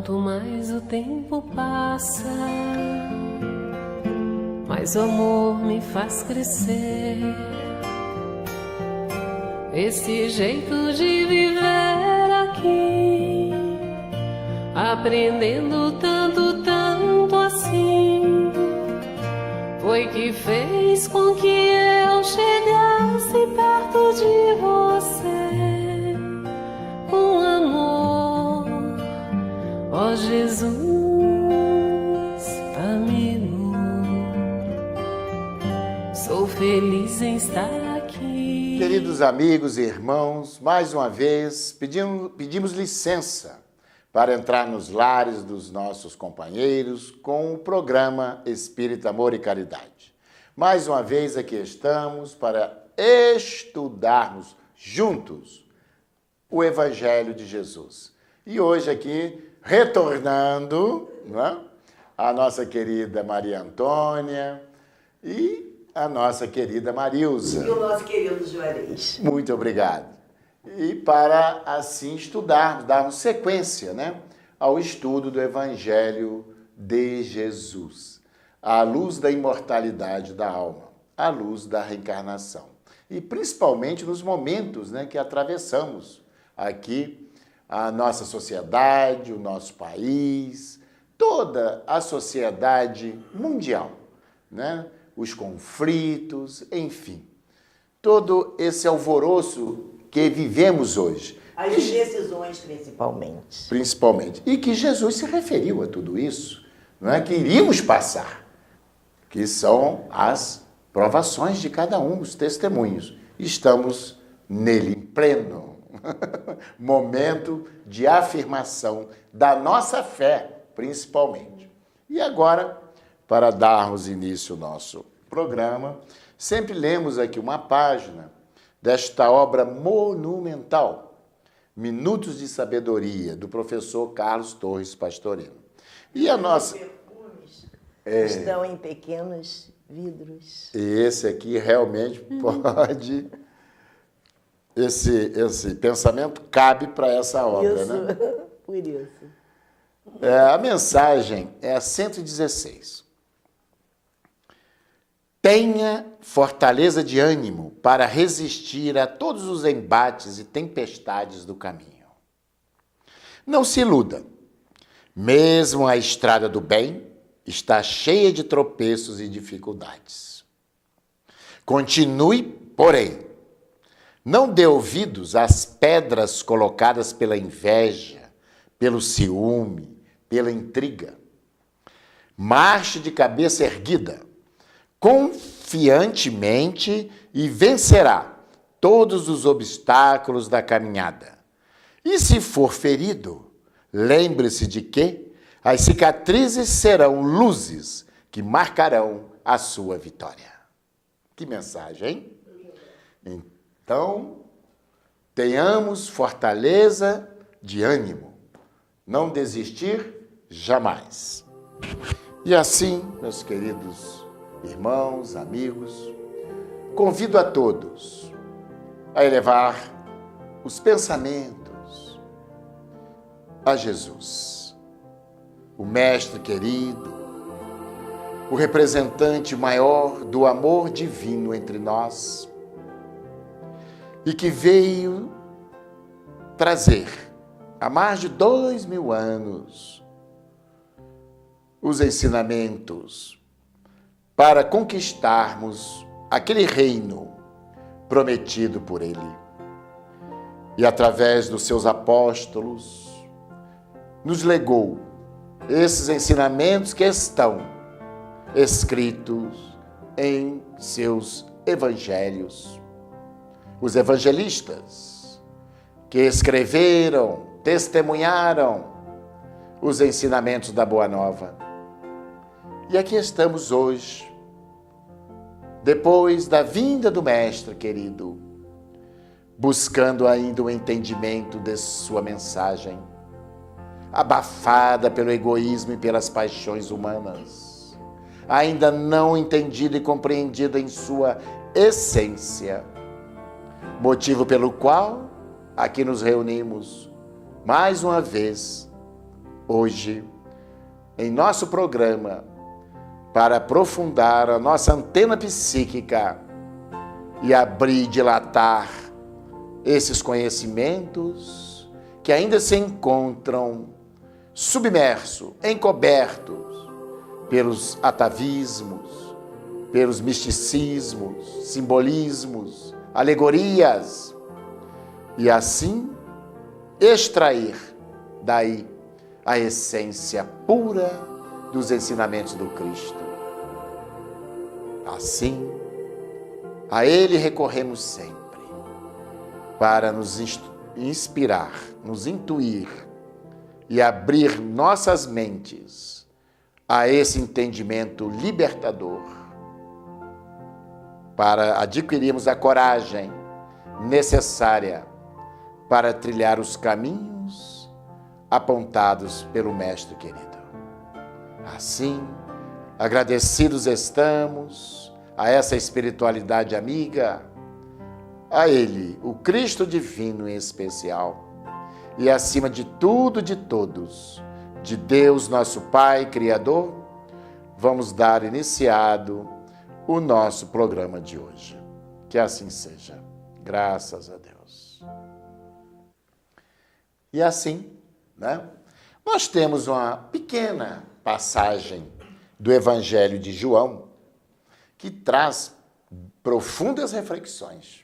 Quanto mais o tempo passa, mais o amor me faz crescer. Esse jeito de viver aqui, aprendendo tanto, tanto assim, foi que fez com que eu chegasse perto de você com amor. Ó Jesus, amigo, sou feliz em estar aqui. Queridos amigos e irmãos, mais uma vez pedimos licença para entrar nos lares dos nossos companheiros com o programa Espírita Amor e Caridade. Mais uma vez aqui estamos para estudarmos juntos o Evangelho de Jesus. E hoje aqui, retornando, não é? A nossa querida Maria Antônia e a nossa querida Marilza. E o nosso querido Juarez. Muito obrigado. E para assim estudarmos, darmos sequência, né, ao estudo do Evangelho de Jesus, à luz da imortalidade da alma, à luz da reencarnação. E principalmente nos momentos, né, que atravessamos aqui a nossa sociedade, o nosso país, toda a sociedade mundial, né? Os conflitos, enfim, todo esse alvoroço que vivemos hoje. As decisões, principalmente. Principalmente. E que Jesus se referiu a tudo isso, não é? Que iríamos passar, que são as provações de cada um, os testemunhos. Estamos nele, em pleno momento de afirmação da nossa fé, principalmente. E agora, para darmos início ao nosso programa, sempre lemos aqui uma página desta obra monumental, Minutos de Sabedoria, do professor Carlos Torres Pastorino. E a nossa... Perfumes estão em pequenos vidros. E esse aqui realmente pode... Esse pensamento cabe para essa obra, Isso, né? por isso. A mensagem é a 116. Tenha fortaleza de ânimo para resistir a todos os embates e tempestades do caminho. Não se iluda. Mesmo a estrada do bem está cheia de tropeços e dificuldades. Continue, porém, não dê ouvidos às pedras colocadas pela inveja, pelo ciúme, pela intriga. Marche de cabeça erguida, confiantemente, e vencerá todos os obstáculos da caminhada. E se for ferido, lembre-se de que as cicatrizes serão luzes que marcarão a sua vitória. Que mensagem, hein? Então, tenhamos fortaleza de ânimo, não desistir jamais. E assim, meus queridos irmãos, amigos, convido a todos a elevar os pensamentos a Jesus, o Mestre querido, o representante maior do amor divino entre nós, e que veio trazer, há mais de 2000 anos, os ensinamentos para conquistarmos aquele reino prometido por ele. E através dos seus apóstolos, nos legou esses ensinamentos que estão escritos em seus evangelhos. Os evangelistas que escreveram, testemunharam os ensinamentos da Boa Nova. E aqui estamos hoje, depois da vinda do Mestre querido, buscando ainda o entendimento de sua mensagem, abafada pelo egoísmo e pelas paixões humanas, ainda não entendida e compreendida em sua essência, motivo pelo qual aqui nos reunimos mais uma vez hoje, em nosso programa, para aprofundar a nossa antena psíquica e abrir e dilatar esses conhecimentos que ainda se encontram submersos, encobertos pelos atavismos, pelos misticismos, simbolismos, alegorias, e assim extrair daí a essência pura dos ensinamentos do Cristo. Assim, a Ele recorremos sempre para nos inspirar, nos intuir e abrir nossas mentes a esse entendimento libertador, para adquirirmos a coragem necessária para trilhar os caminhos apontados pelo Mestre querido. Assim, agradecidos estamos a essa espiritualidade amiga, a Ele, o Cristo divino em especial, e acima de tudo, de todos, de Deus, nosso Pai, Criador, vamos dar iniciado o nosso programa de hoje. Que assim seja. Graças a Deus. E assim, né? Nós temos uma pequena passagem do Evangelho de João que traz profundas reflexões.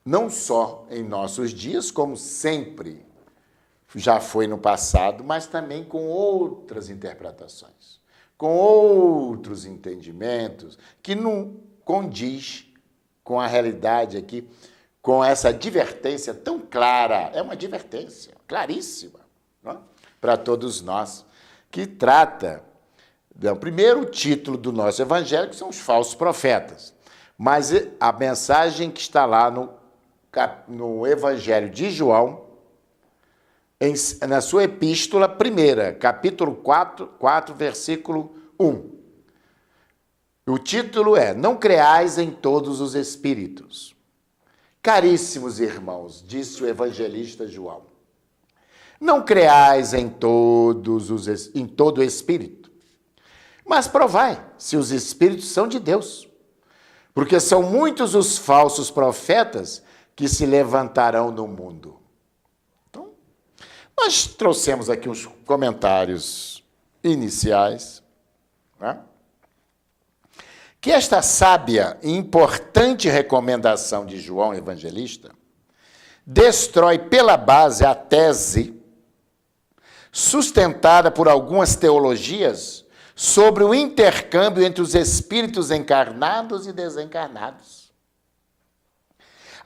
Não só em nossos dias, como sempre já foi no passado, mas também com outras interpretações, com outros entendimentos que não condiz com a realidade aqui, com essa advertência tão clara, é uma advertência claríssima, não é? Para todos nós, que trata do primeiro título do nosso evangelho, que são os falsos profetas. Mas a mensagem que está lá no Evangelho de João, na sua epístola primeira, capítulo 4, versículo 1. O título é: Não creais em todos os espíritos. Caríssimos irmãos, disse o evangelista João, não creais em todo espírito, mas provai se os espíritos são de Deus, porque são muitos os falsos profetas que se levantarão no mundo. Então, nós trouxemos aqui uns comentários iniciais, né? Que esta sábia e importante recomendação de João Evangelista destrói pela base a tese sustentada por algumas teologias sobre o intercâmbio entre os espíritos encarnados e desencarnados,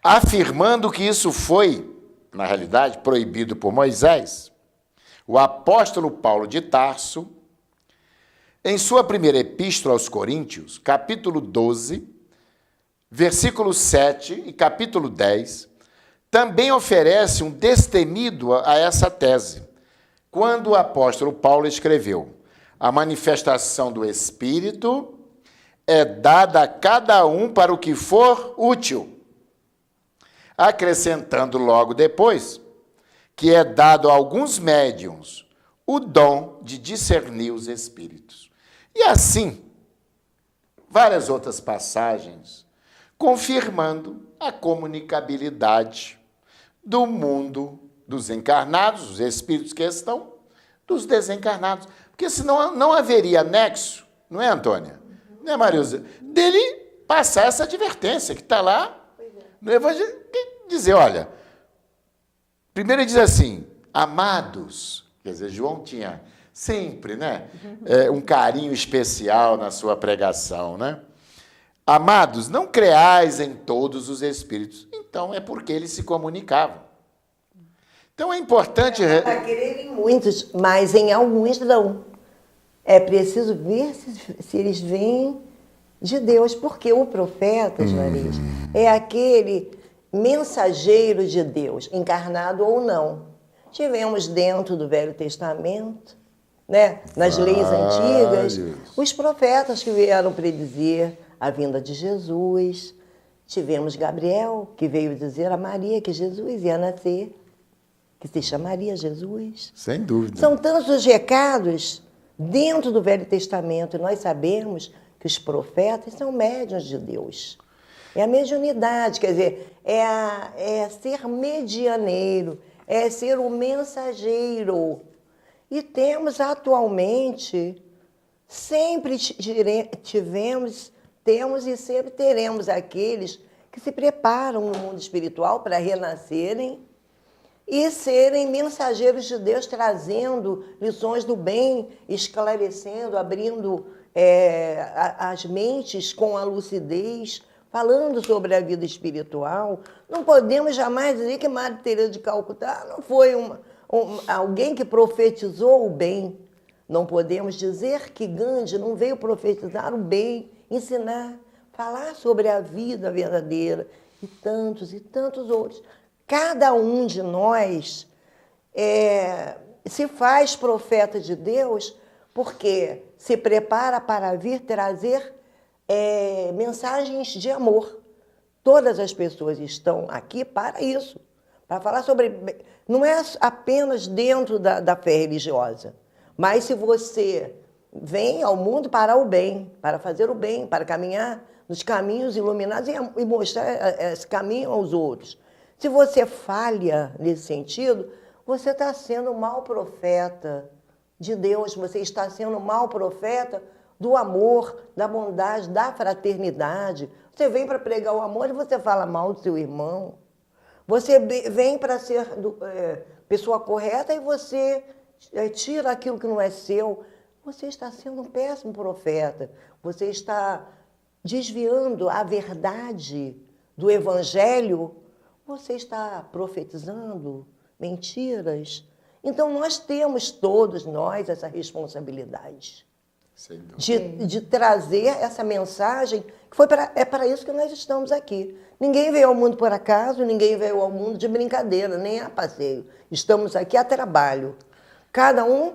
afirmando que isso foi, na realidade, proibido por Moisés. O apóstolo Paulo de Tarso, em sua primeira epístola aos Coríntios, capítulo 12, versículo 7 e capítulo 10, também oferece um destemido a essa tese, quando o apóstolo Paulo escreveu: a manifestação do Espírito é dada a cada um para o que for útil, acrescentando logo depois que é dado a alguns médiuns o dom de discernir os espíritos. E assim, várias outras passagens confirmando a comunicabilidade do mundo dos encarnados, os espíritos que estão, dos desencarnados. Porque senão não haveria nexo, não é, Antônia? Não é, Marilza? Dele passar essa advertência que está lá no Evangelho. Dizer, olha, primeiro ele diz assim, amados, quer dizer, João tinha sempre, né, um carinho especial na sua pregação, né? Amados, não creais em todos os espíritos. Então, é porque eles se comunicavam. Então, é importante... Para querer em muitos, mas em alguns não. É preciso ver se eles vêm de Deus, porque o profeta, Juarez, é aquele mensageiro de Deus, encarnado ou não. Tivemos dentro do Velho Testamento, né, nas leis antigas, os profetas que vieram predizer a vinda de Jesus. Tivemos Gabriel, que veio dizer a Maria que Jesus ia nascer. que se chamaria Jesus. Sem dúvida. São tantos os recados dentro do Velho Testamento, e nós sabemos que os profetas são médiuns de Deus. É a mediunidade, quer dizer, é ser medianeiro, é ser o mensageiro. E temos atualmente, sempre tivemos, temos e sempre teremos aqueles que se preparam no mundo espiritual para renascerem e serem mensageiros de Deus, trazendo lições do bem, esclarecendo, abrindo as mentes com a lucidez, falando sobre a vida espiritual. Não podemos jamais dizer que Madre Teresa de Calcutá não foi alguém que profetizou o bem. Não podemos dizer que Gandhi não veio profetizar o bem, ensinar, falar sobre a vida verdadeira, e tantos outros. Cada um de nós se faz profeta de Deus porque se prepara para vir trazer mensagens de amor. Todas as pessoas estão aqui para isso, para falar sobre... Não é apenas dentro da fé religiosa, mas se você vem ao mundo para o bem, para fazer o bem, para caminhar nos caminhos iluminados e mostrar esse caminho aos outros. Se você falha nesse sentido, você está sendo um mau profeta de Deus, você está sendo um mau profeta do amor, da bondade, da fraternidade. Você vem para pregar o amor e você fala mal do seu irmão. Você vem para ser pessoa correta e você tira aquilo que não é seu. Você está sendo um péssimo profeta. Você está desviando a verdade do Evangelho. Você está profetizando mentiras. Então, nós temos, todos nós, essa responsabilidade de trazer essa mensagem, que é para isso que nós estamos aqui. Ninguém veio ao mundo por acaso, ninguém veio ao mundo de brincadeira, nem a passeio. Estamos aqui a trabalho. Cada um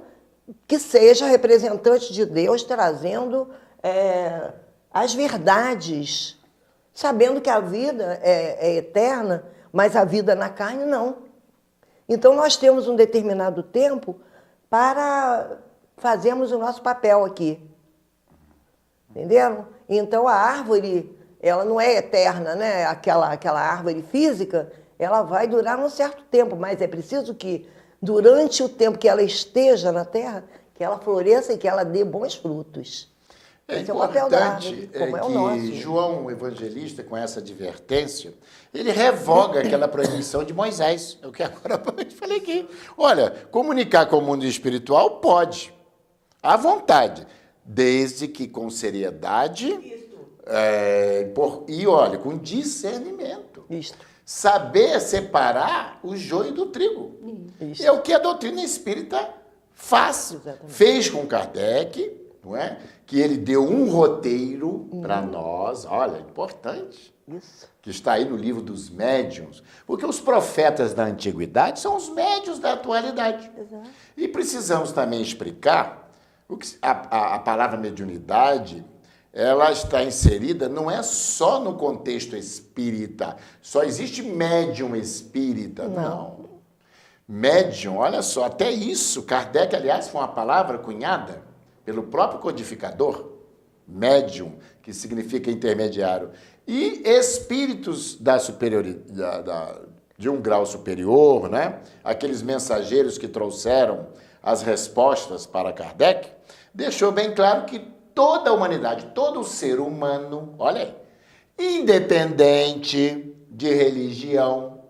que seja representante de Deus, trazendo as verdades, sabendo que a vida é eterna, mas a vida na carne não. Então, nós temos um determinado tempo para fazermos o nosso papel aqui. Entenderam? Então, a árvore, ela não é eterna, né? Aquela árvore física, ela vai durar um certo tempo, mas é preciso que, durante o tempo que ela esteja na terra, que ela floresça e que ela dê bons frutos. Esse é o papel da árvore, importante como é o nosso. João, o evangelista, com essa advertência, ele revoga aquela proibição de Moisés. É o que agora eu falei aqui. Olha, comunicar com o mundo espiritual pode, à vontade, desde que com seriedade e, olha, com discernimento. Isto. Saber separar o joio do trigo. Isso. É o que a doutrina espírita faz. Exatamente. Fez com Kardec, não é? Que ele deu um roteiro para nós, olha, importante, Isso. que está aí no livro dos médiuns, porque os profetas da antiguidade são os médiuns da atualidade. Exato. E precisamos também explicar o que a palavra mediunidade, ela está inserida, não é só no contexto espírita, só existe médium espírita, não. Médium, olha só, até isso, Kardec, aliás, foi uma palavra cunhada pelo próprio codificador, médium, que significa intermediário, e espíritos de um grau superior, né? Aqueles mensageiros que trouxeram as respostas para Kardec, deixou bem claro que toda a humanidade, todo o ser humano, olha aí, independente de religião,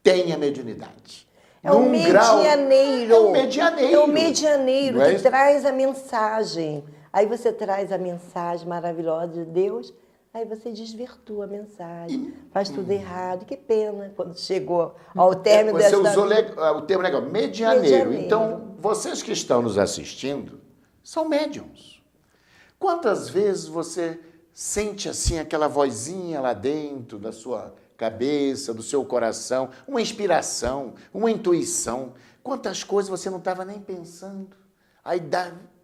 tem a mediunidade. É o medianeiro. É o medianeiro. É o medianeiro Não é que isso? traz a mensagem. Aí você traz a mensagem maravilhosa de Deus, aí você desvirtua a mensagem, faz tudo errado. Que pena quando chegou ao término Você dessa... usou o termo legal, medianeiro. Medianeiro. Então, vocês que estão nos assistindo são médiums. Quantas vezes você sente assim aquela vozinha lá dentro da sua cabeça, do seu coração, uma inspiração, uma intuição? Quantas coisas você não estava nem pensando? Aí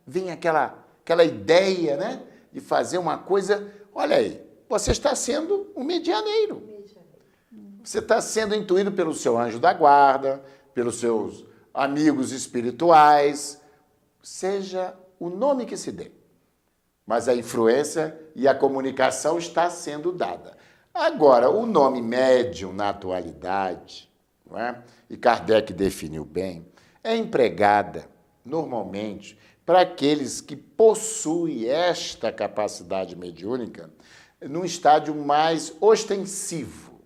vem aquela ideia, né, de fazer uma coisa. Olha aí, você está sendo um medianeiro. você está sendo intuído pelo seu anjo da guarda, pelos seus amigos espirituais, seja o nome que se dê. Mas a influência e a comunicação está sendo dada. Agora, o nome médium na atualidade, não é? E Kardec definiu bem, é empregada normalmente para aqueles que possuem esta capacidade mediúnica num estádio mais ostensivo,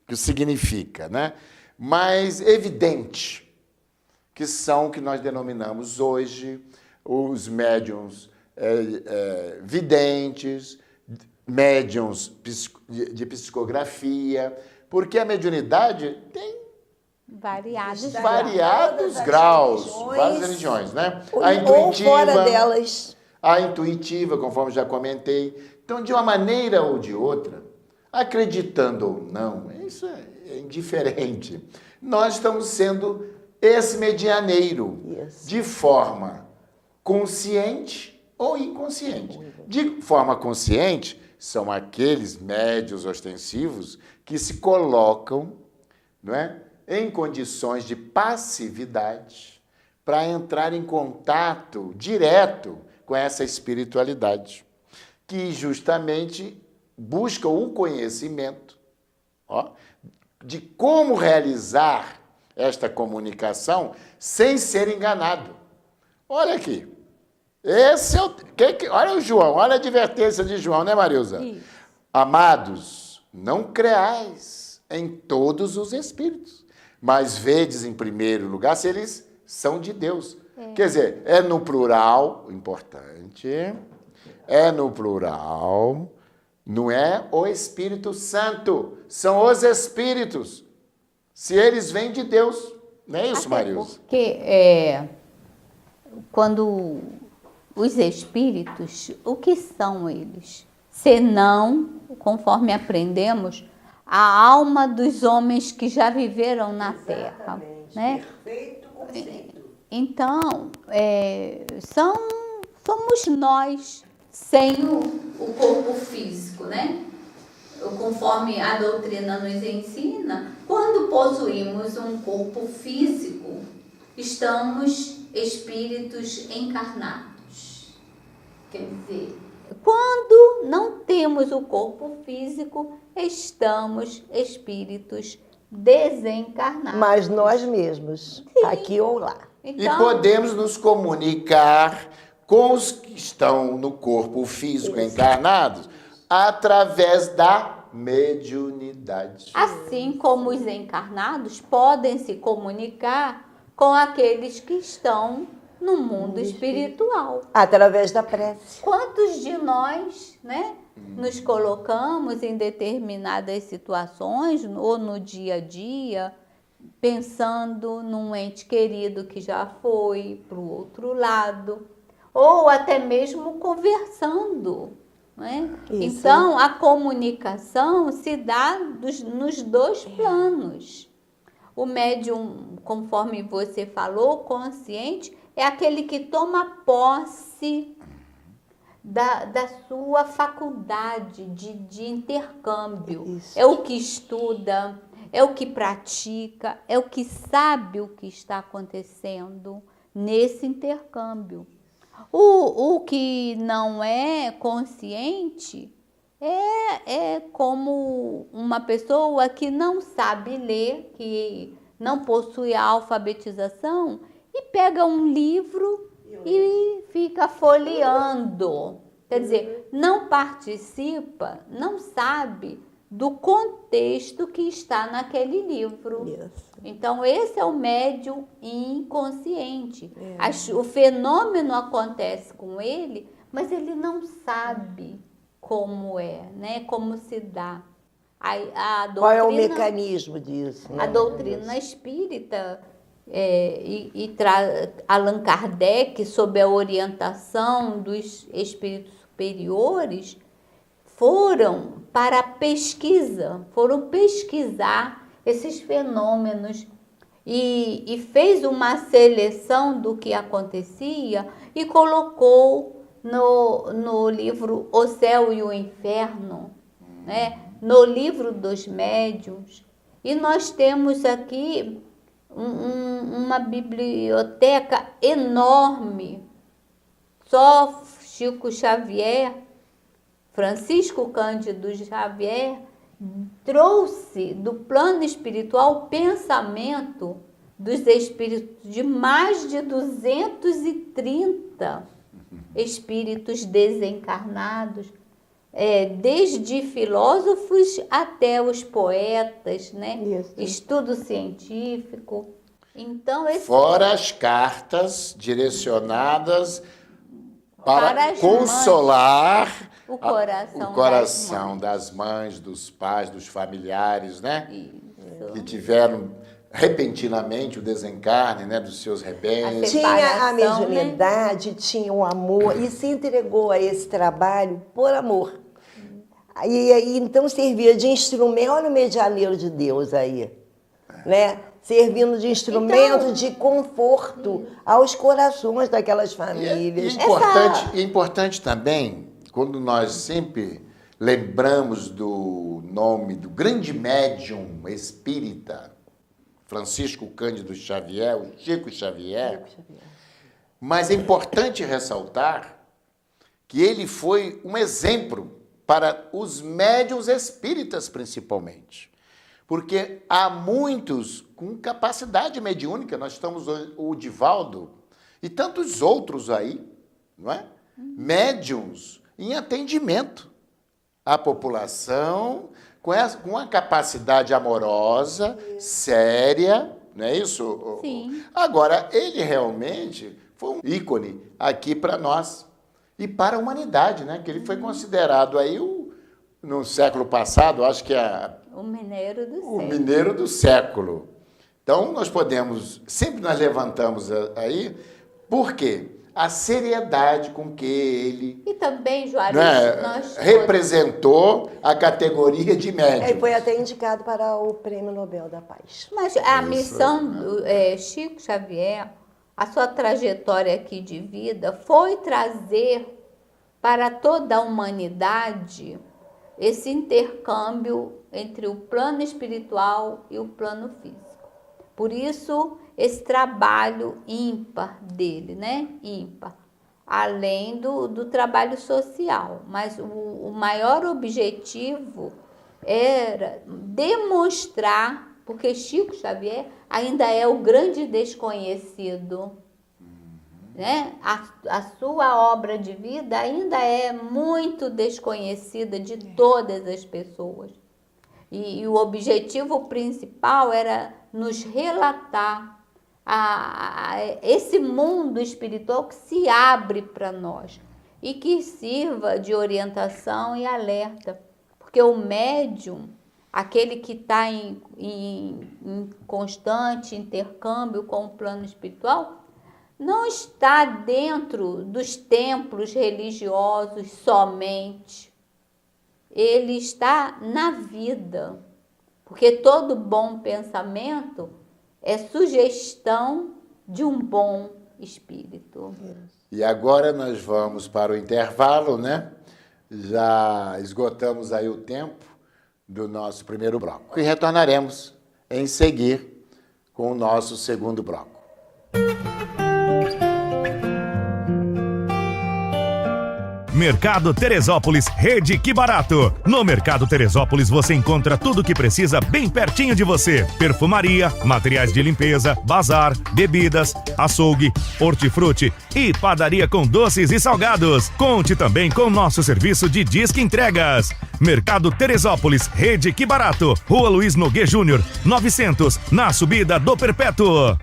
que significa, né? Mais evidente, que são o que nós denominamos hoje os médiums videntes, médiums de psicografia, porque a mediunidade tem variados graus, religiões, várias religiões, né? Ou fora delas. A intuitiva, conforme já comentei. Então, de uma maneira ou de outra, acreditando ou não, isso é indiferente. Nós estamos sendo esse medianeiro, de forma consciente ou inconsciente. De forma consciente, são aqueles médios ostensivos que se colocam, não é, em condições de passividade para entrar em contato direto com essa espiritualidade, que justamente busca o conhecimento, de como realizar esta comunicação sem ser enganado. Olha aqui. Esse é olha o João, olha a advertência de João, né, Marilza? Isso. Amados, não creais em todos os espíritos, mas vedes em primeiro lugar se eles são de Deus. Quer dizer, é no plural, importante, é no plural, não é o Espírito Santo, são os espíritos. Se eles vêm de Deus, não é isso, Marilza? Porque quando os espíritos, o que são eles? Senão, conforme aprendemos, a alma dos homens que já viveram na Terra. Né? Perfeito conceito. Então, somos nós, sem o corpo físico, né? Conforme a doutrina nos ensina, quando possuímos um corpo físico, estamos espíritos encarnados. Quer dizer, quando não temos o corpo físico, estamos espíritos desencarnados. Mas nós mesmos, sim, aqui ou lá. Então, e podemos nos comunicar com os que estão no corpo físico encarnados através da mediunidade. Assim como os encarnados podem se comunicar com aqueles que estão no mundo espiritual. Através da prece. Quantos de nós, né, nos colocamos em determinadas situações ou no dia a dia, pensando num ente querido que já foi para o outro lado, ou até mesmo conversando, né? Então, a comunicação se dá nos dois planos. O médium, conforme você falou, consciente, é aquele que toma posse da sua faculdade de intercâmbio. Isso. É o que estuda, é o que pratica, é o que sabe o que está acontecendo nesse intercâmbio. O que não é consciente é como uma pessoa que não sabe ler, que não possui a alfabetização e pega um livro e fica folheando. Quer dizer, não participa, não sabe do contexto que está naquele livro. Isso. Então, esse é o médium inconsciente. O fenômeno acontece com ele, mas ele não sabe como é, né? Como se dá. Qual é o mecanismo disso? Né? A doutrina espírita Allan Kardec, sob a orientação dos espíritos superiores, foram pesquisar esses fenômenos e fez uma seleção do que acontecia e colocou no livro O Céu e o Inferno, né? No livro dos médiuns. E nós temos aqui uma biblioteca enorme. Só Chico Xavier, Francisco Cândido Xavier, trouxe do plano espiritual o pensamento dos espíritos de mais de 230 espíritos desencarnados, desde filósofos até os poetas, né? Isso. Estudo científico. Então, Fora as cartas direcionadas para as consolar o o coração das mães, dos pais, dos familiares, né? Isso. Que tiveram repentinamente o desencarne, né, dos seus rebentes. Tinha a Separação, mediunidade, tinha o amor e se entregou a esse trabalho por amor. E então servia de instrumento, olha o medianeiro de Deus aí, né? Servindo de instrumento de conforto aos corações daquelas famílias. É importante também, quando nós sempre lembramos do nome do grande médium espírita, Francisco Cândido Xavier, o Chico Xavier, mas é importante ressaltar que ele foi um exemplo para os médiuns espíritas, principalmente. Porque há muitos com capacidade mediúnica, nós estamos o Divaldo e tantos outros aí, não é? Médiuns em atendimento à população, com a capacidade amorosa, séria, não é isso? Sim. Agora, ele realmente foi um ícone aqui para nós e para a humanidade, né? Que ele foi considerado aí, no século passado, acho que O mineiro do o século. mineiro do século. Então, nós podemos, sempre nós levantamos aí, por quê? A seriedade com que ele E também, Juarez, né, nós representou a categoria de médium. Ele foi até indicado para o Prêmio Nobel da Paz. Mas a missão do Chico Xavier, a sua trajetória aqui de vida, foi trazer para toda a humanidade esse intercâmbio entre o plano espiritual e o plano físico. Por isso, esse trabalho ímpar dele, né? Ímpar. Além do trabalho social. Mas o maior objetivo era demonstrar, porque Chico Xavier ainda é o grande desconhecido, né? A sua obra de vida ainda é muito desconhecida de todas as pessoas. E o objetivo principal era nos relatar esse mundo espiritual que se abre para nós e que sirva de orientação e alerta. Porque o médium, aquele que está em constante intercâmbio com o plano espiritual, não está dentro dos templos religiosos somente. Ele está na vida, porque todo bom pensamento é sugestão de um bom espírito. E agora nós vamos para o intervalo, né? Já esgotamos aí o tempo do nosso primeiro bloco. E retornaremos em seguir com o nosso segundo bloco. Mercado Teresópolis, Rede Que Barato. No Mercado Teresópolis você encontra tudo o que precisa bem pertinho de você. Perfumaria, materiais de limpeza, bazar, bebidas, açougue, hortifruti e padaria com doces e salgados. Conte também com nosso serviço de disque entregas. Mercado Teresópolis, Rede Que Barato. Rua Luiz Nogueira Júnior, 900, na subida do Perpétuo.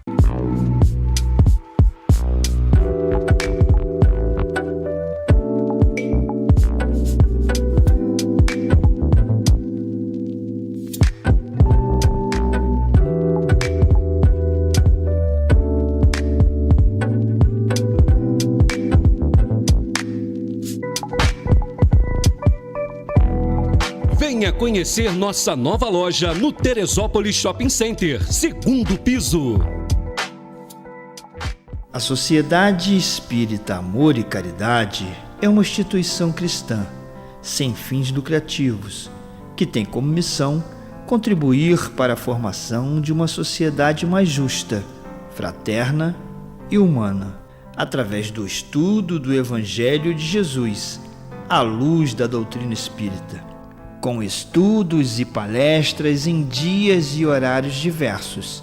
Venha conhecer nossa nova loja no Teresópolis Shopping Center, segundo piso. A Sociedade Espírita Amor e Caridade é uma instituição cristã, sem fins lucrativos, que tem como missão contribuir para a formação de uma sociedade mais justa, fraterna e humana, através do estudo do Evangelho de Jesus, à luz da doutrina espírita, com estudos e palestras em dias e horários diversos,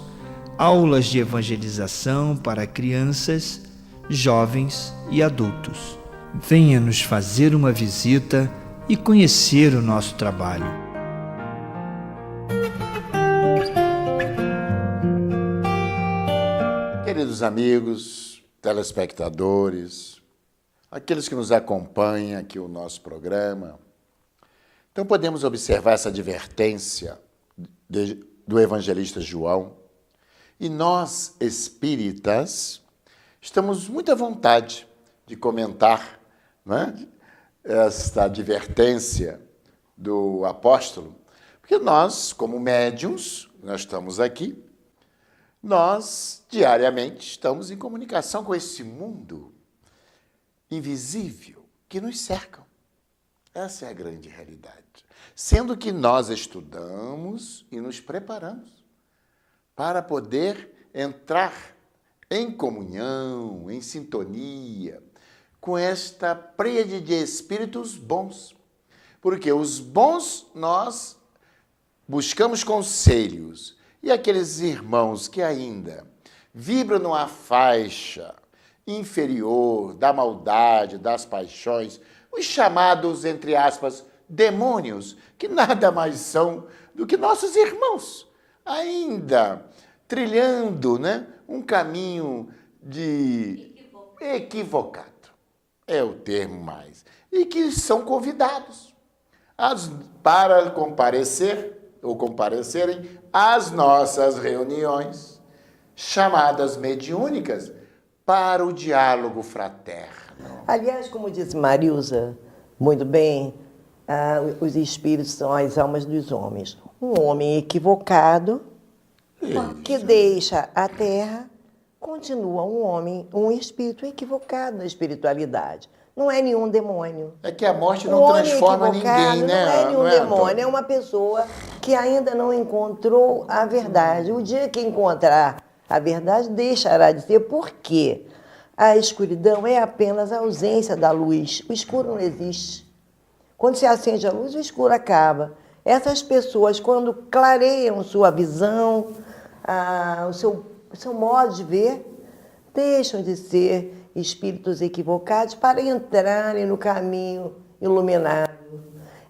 aulas de evangelização para crianças, jovens e adultos. Venha nos fazer uma visita e conhecer o nosso trabalho. Queridos amigos, telespectadores, aqueles que nos acompanham aqui o nosso programa, então podemos observar essa advertência do evangelista João, e nós, espíritas, estamos muito à vontade de comentar, não é, esta advertência do apóstolo, porque nós, como médiuns, nós estamos aqui, nós diariamente estamos em comunicação com esse mundo invisível que nos cerca. Essa é a grande realidade. Sendo que nós estudamos e nos preparamos para poder entrar em comunhão, em sintonia com esta pleiade de espíritos bons. Porque os bons nós buscamos conselhos, e aqueles irmãos que ainda vibram numa faixa inferior da maldade, das paixões, os chamados, entre aspas, demônios, que nada mais são do que nossos irmãos, ainda trilhando, né, um caminho de equivocado, é o termo mais, e que são convidados para comparecer ou comparecerem às nossas reuniões, chamadas mediúnicas, para o diálogo fraterno. Aliás, como disse Marilza, muito bem, os espíritos são as almas dos homens. Um homem equivocado, que deixa a terra, continua um espírito equivocado na espiritualidade. Não é nenhum demônio. É que a morte não transforma ninguém, né? Não é nenhum demônio, é uma pessoa que ainda não encontrou a verdade. O dia que encontrar a verdade, deixará de ser. Por quê? A escuridão é apenas a ausência da luz. O escuro não existe. Quando se acende a luz, o escuro acaba. Essas pessoas, quando clareiam sua visão, o seu modo de ver, deixam de ser espíritos equivocados para entrarem no caminho iluminado.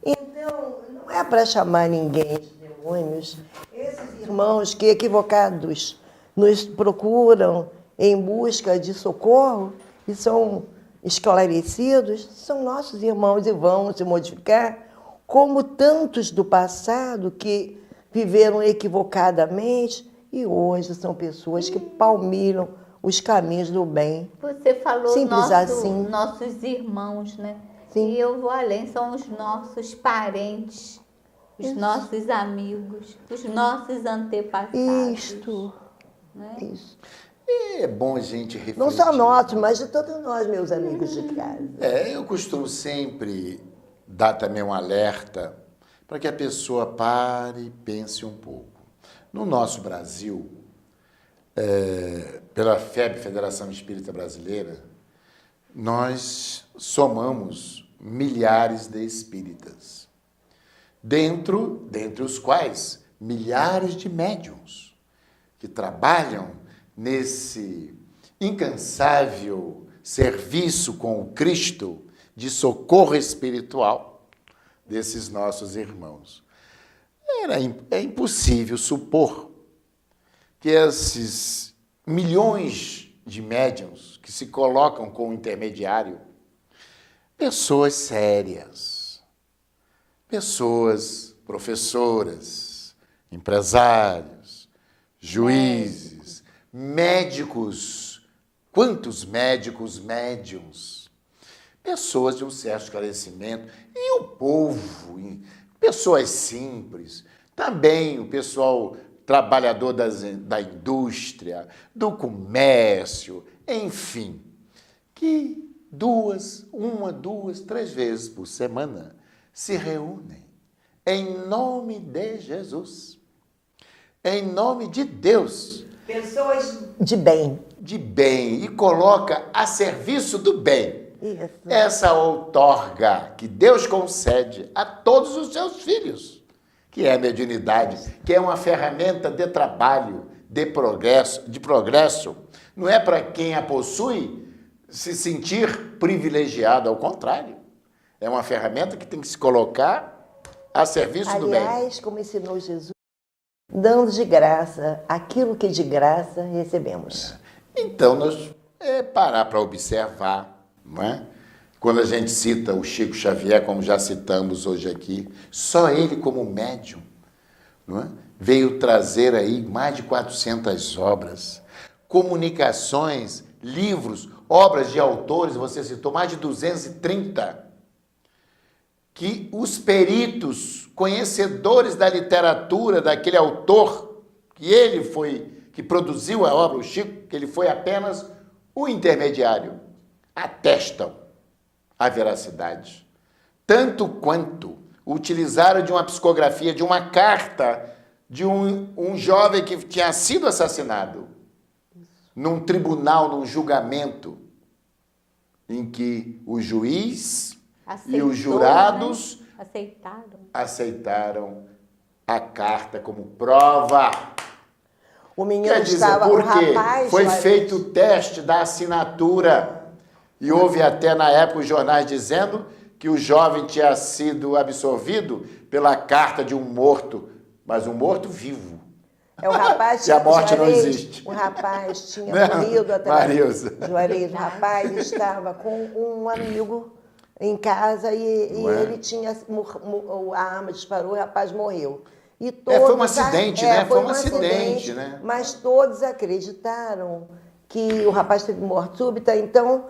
Então, não é para chamar ninguém de demônios. Esses irmãos que equivocados nos procuram em busca de socorro e são esclarecidos, são nossos irmãos e vão se modificar, como tantos do passado que viveram equivocadamente e hoje são pessoas que palmilham os caminhos do bem. Você falou simples assim. Nossos irmãos, né? Sim. E eu vou além, são os nossos parentes, os nossos amigos, os nossos antepassados. Isto. Né? Isso. É bom a gente refletir. Não só nossos, mas de todos nós, meus amigos de casa. Eu costumo sempre dar também um alerta para que a pessoa pare e pense um pouco. No nosso Brasil, pela FEB, Federação Espírita Brasileira, nós somamos milhares de espíritas, dentre os quais milhares de médiuns que trabalham nesse incansável serviço com o Cristo de socorro espiritual desses nossos irmãos. É impossível supor que esses milhões de médiuns que se colocam como intermediário, pessoas sérias, pessoas professoras, empresários, juízes, médicos, quantos médicos, médiuns, pessoas de um certo esclarecimento, e o povo, pessoas simples, também o pessoal trabalhador da indústria, do comércio, enfim, que uma, duas, 3 vezes por semana se reúnem em nome de Jesus, em nome de Deus, Pessoas de bem. de bem, e coloca a serviço do bem. Isso. Essa outorga que Deus concede a todos os seus filhos, que é a mediunidade, que é uma ferramenta de trabalho, de progresso, não é para quem a possui se sentir privilegiado, ao contrário. É uma ferramenta que tem que se colocar a serviço do bem. Aliás, como ensinou Jesus, dando de graça aquilo que de graça recebemos. Então, nós parar para observar, não é? Quando a gente cita o Chico Xavier, como já citamos hoje aqui, só ele como médium, não é? Veio trazer aí mais de 400 obras, comunicações, livros, obras de autores, você citou mais de 230, que os peritos, conhecedores da literatura, daquele autor, que produziu a obra, o Chico, que ele foi apenas o intermediário, atestam a veracidade. Tanto quanto utilizaram de uma psicografia, de uma carta de um jovem que tinha sido assassinado num tribunal, num julgamento, em que o juiz e os jurados, né? aceitaram a carta como prova. O menino Quer dizer, estava, por o quê? rapaz... Foi Juarez, feito o teste da assinatura. E houve até na época os jornais dizendo que o jovem tinha sido absorvido pela carta de um morto, mas um morto vivo. o rapaz Se a morte não Juarez, existe. O rapaz tinha Não, morrido Marilza. Juarez, o rapaz estava com um amigo em casa e Não é? ele tinha... A arma disparou, o rapaz morreu. E foi um todos acidente, né? Foi um acidente, né? Mas todos acreditaram que o rapaz teve morte súbita, então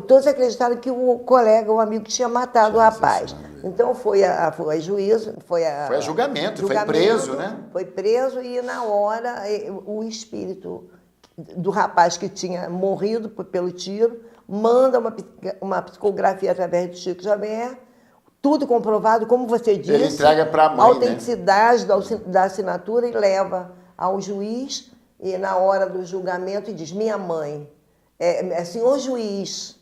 todos acreditaram que o colega, o amigo, tinha matado o rapaz. Então foi a juízo, foi a julgamento, foi preso, né? Foi preso e na hora o espírito do rapaz que tinha morrido pelo tiro manda uma psicografia através do Chico Xavier, tudo comprovado, como você disse. Ele entrega para a mãe, a autenticidade da assinatura e leva ao juiz e na hora do julgamento e diz: minha mãe, senhor juiz,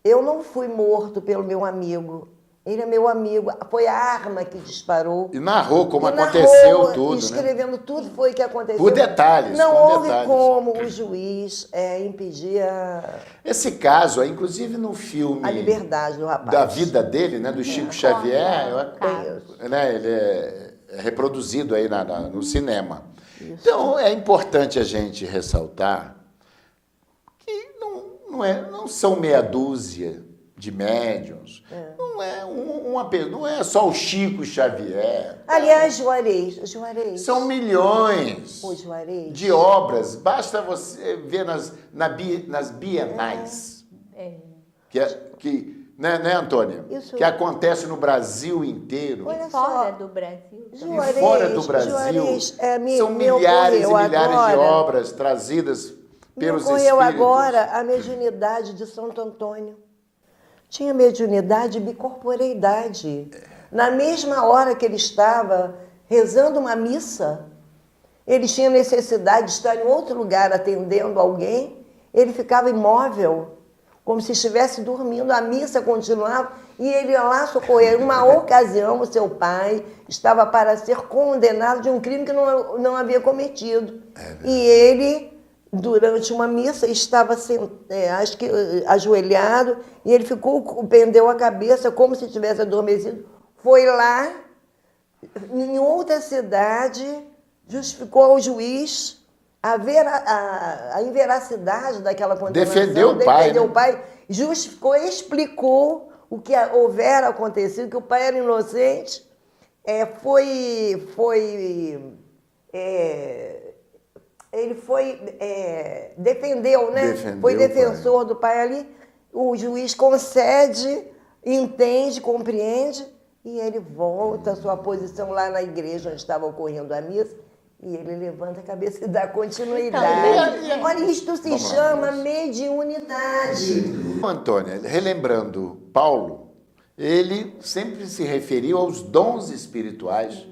eu não fui morto pelo meu amigo. Ele é meu amigo. Foi a arma que disparou. E narrou como E aconteceu narrou, tudo, né? escrevendo tudo foi que aconteceu. Por detalhes, Não com houve detalhes. como o juiz impedir Esse caso, inclusive no filme a liberdade do rapaz. da vida dele, né, do Chico Xavier, Conheço. né, ele é reproduzido aí no cinema. Então, é importante a gente ressaltar que não são meia dúzia de médiuns, não é só o Chico Xavier. Aliás, Juarez. São milhões O Juarez. de obras. Basta você ver nas bienais. Né, Antônia? Isso. Que acontece no Brasil inteiro. Olha Fora só. do Brasil. E fora do Brasil. Juarez, São milhares e milhares de obras trazidas pelos ocorreu espíritos. agora a mediunidade de Santo Antônio. Tinha mediunidade e bicorporeidade. Na mesma hora que ele estava rezando uma missa, ele tinha necessidade de estar em outro lugar atendendo alguém, ele ficava imóvel, como se estivesse dormindo, a missa continuava e ele ia lá socorrer. Uma ocasião, o seu pai estava para ser condenado de um crime que não havia cometido. E ele, durante uma missa, estava acho que ajoelhado e ele pendeu a cabeça como se tivesse adormecido. Foi lá, em outra cidade, justificou ao juiz a inveracidade daquela condenação. Defendeu o pai, justificou, explicou o que houvera acontecido, que o pai era inocente, ele defendeu, né? Foi defensor do pai ali. O juiz concede, entende, compreende, e ele volta à sua posição lá na igreja onde estava ocorrendo a missa, e ele levanta a cabeça e dá continuidade. Olha, isto se chama mediunidade. Antônia, relembrando Paulo, ele sempre se referiu aos dons espirituais.